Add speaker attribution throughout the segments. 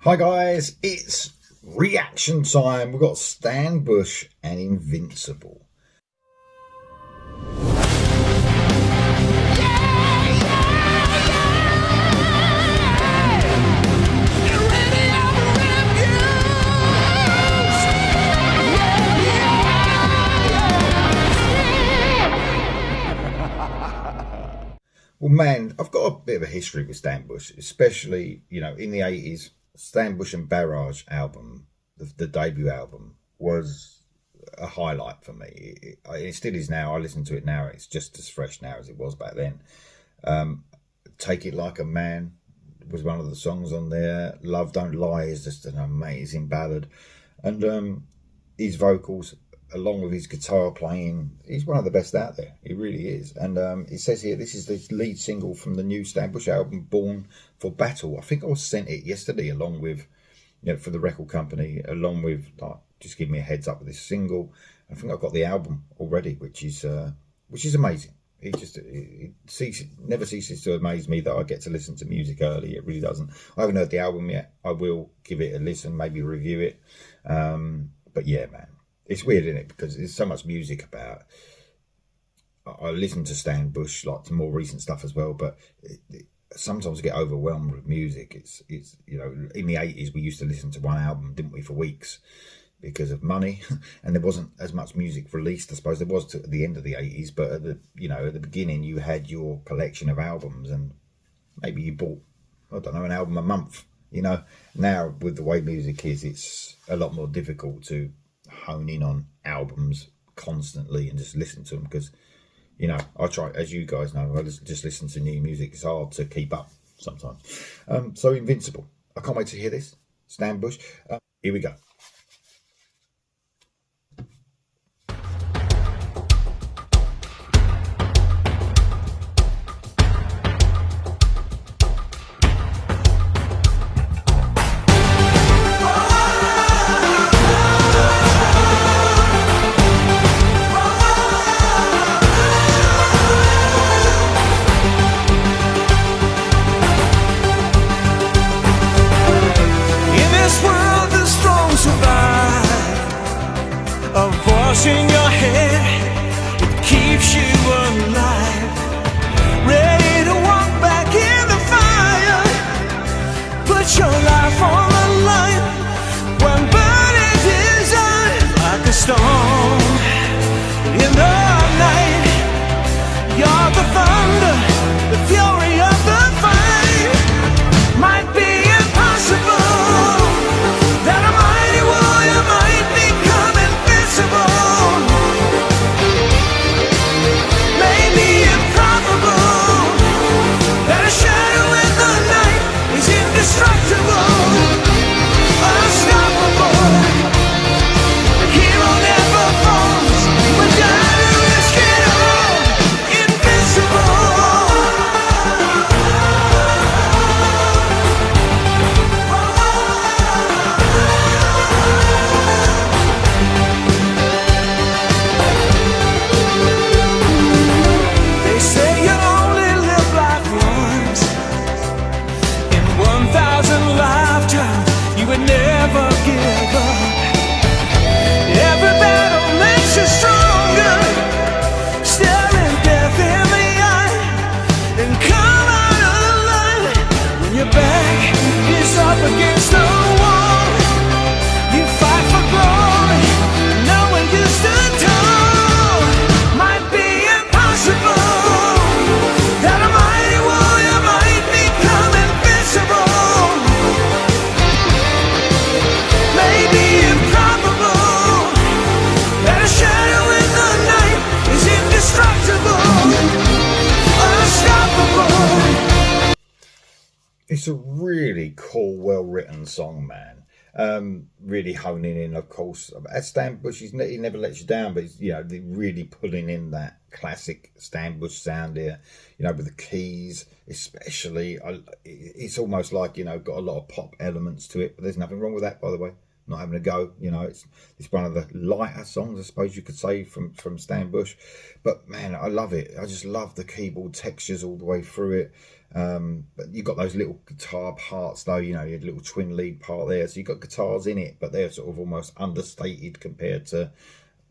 Speaker 1: Hi guys, it's reaction time. We've got Stan Bush and Invincible. Well, man, I've got a bit of a history with Stan Bush, especially, in the 80s. Stan Bush and Barrage album, the debut album, was a highlight for me. It still is now. I listen to it now. It's just as fresh now as it was back then. Take It Like a Man was one of the songs on there. Love Don't Lie is just an amazing ballad. And his vocals, along with his guitar playing, he's one of the best out there. He really is. And it says here, this is the lead single from the new Stan Bush album, Born for Battle. I think I was sent it yesterday along with, for the record company, along with, just give me a heads up with this single. I think I've got the album already, which is amazing. It never ceases to amaze me that I get to listen to music early. It really doesn't. I haven't heard the album yet. I will give it a listen, maybe review it. But yeah, man. It's weird, isn't it? Because there's so much music about. I listen to Stan Bush, like to more recent stuff as well, but sometimes I get overwhelmed with music. It's in the 80s we used to listen to one album, didn't we, for weeks because of money, and there wasn't as much music released. I suppose there was at the end of the 80s, but at the beginning you had your collection of albums, and maybe you bought, I don't know, an album a month. Now with the way music is, it's a lot more difficult to hone in on albums constantly and just listen to them, because I try, as you guys know, I just listen to new music. It's hard to keep up sometimes. So Invincible, I can't wait to hear this. Stan Bush, here we go.
Speaker 2: A voice in your head, it keeps you alive, ready to walk back in the fire, put your life on the line, one burning desire, like a storm in the night. You're the thunder, the fury of the fight. Might be impossible that a mighty warrior might become invincible. Maybe improbable that a shadow in the night is indestructible, unstoppable. The hero never falls, but die to risk it all. Invincible. They say you only live life once. In 1,000 lifetimes, you would never give up. Every battle makes you stronger. Staring death in the eye and come out of the light. When your back is up against the wall, you fight for glory, knowing you stood tall. Might be impossible that a mighty warrior might become invincible. Maybe improbable that a shadow in the night is indestructible, unstoppable.
Speaker 1: It's a really cool, well-written song, man. Really honing in, of course. As Stan Bush, he never lets you down, but he's, really pulling in that classic Stan Bush sound here, with the keys, especially. It's almost like, got a lot of pop elements to it, but there's nothing wrong with that, by the way. Not having a go, it's one of the lighter songs, I suppose you could say, from Stan Bush. But man, I love it. I just love the keyboard textures all the way through it. But you've got those little guitar parts though, you know, your little twin lead part there. So you've got guitars in it, but they're sort of almost understated compared to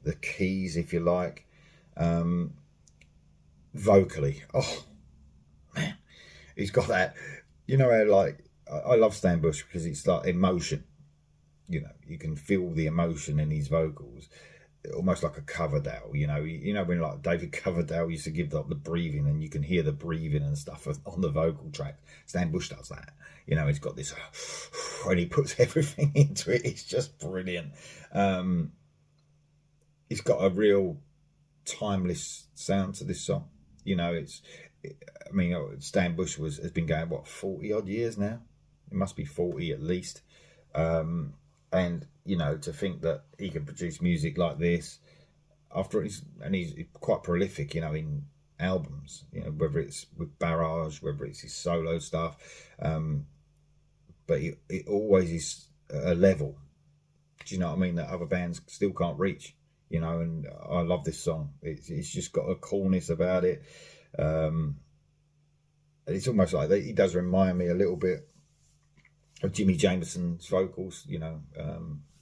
Speaker 1: the keys, if you like. Vocally, oh man, he's got that, you know, how like I love Stan Bush because it's like emotion, you know, you can feel the emotion in his vocals, almost like a Coverdale, you know when like David Coverdale used to give like the breathing, and you can hear the breathing and stuff on the vocal track. Stan Bush does that, you know, he's got this and he puts everything into it. It's just brilliant. He's got a real timeless sound to this song, you know. I mean, Stan Bush has been going, what, 40 odd years now? It must be 40 at least. And you know, to think that he can produce music like this he's quite prolific, you know, in albums, you know, whether it's with Barrage, whether it's his solo stuff, but it always is a level, do you know what I mean, that other bands still can't reach, you know. And I love this song. It's just got a coolness about it. It's almost like he does remind me a little bit of Jimmy Jameson's vocals, you know.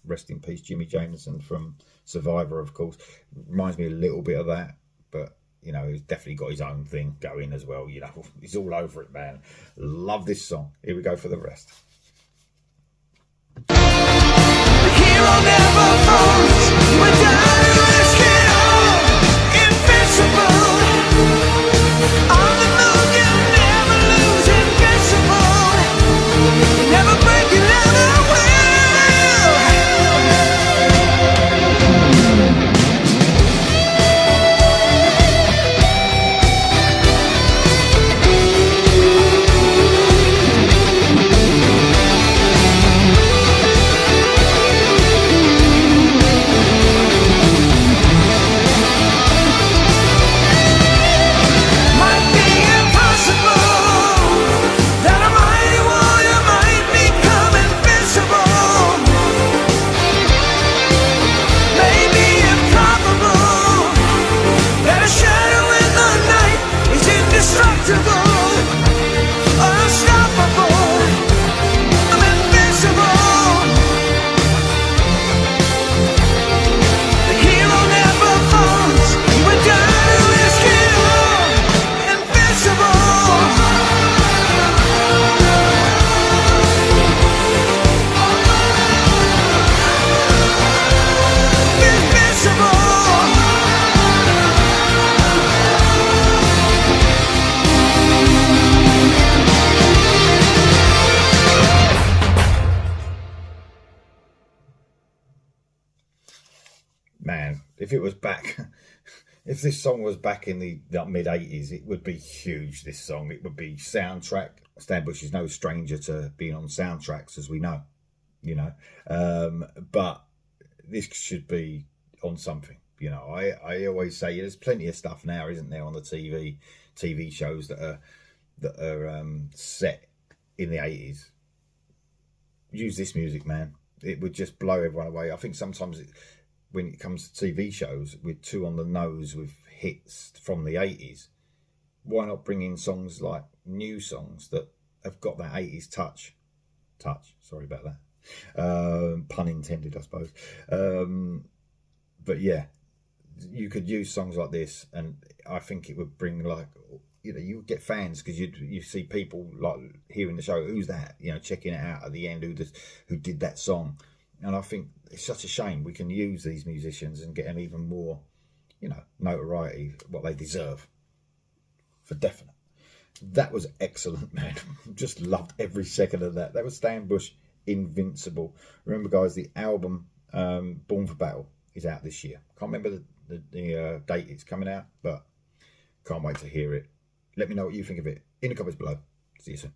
Speaker 1: Rest in peace, Jimmy Jameson from Survivor, of course. Reminds me a little bit of that, but you know, he's definitely got his own thing going as well. You know, he's all over it, man. Love this song. Here we go for the rest.
Speaker 2: The hero never falls. We're down to risk it all. Invincible. On the move, you never lose. Invincible. You never break, you never will.
Speaker 1: Man, if it was back, if this song was back in the mid 80s, it would be huge. This song, it would be soundtrack. Stan Bush is no stranger to being on soundtracks, as we know, you know. But this should be on something, you know. I always say there's plenty of stuff now, isn't there, on the TV shows that are set in the 80s. Use this music, man. It would just blow everyone away. I think sometimes when it comes to TV shows, we're too on the nose with hits from the 80s. Why not bring in songs like new songs that have got that 80s touch? Sorry about that. Pun intended, I suppose. But yeah, you could use songs like this, and I think it would bring, like, you know, you would get fans, because you see people like hearing the show, who's that, you know, checking it out at the end, who did that song. And I think it's such a shame we can use these musicians and get them even more, you know, notoriety, what they deserve, for definite. That was excellent, man. Just loved every second of that. That was Stan Bush, Invincible. Remember, guys, the album Born for Battle is out this year. Can't remember the date it's coming out, but can't wait to hear it. Let me know what you think of it in the comments below. See you soon.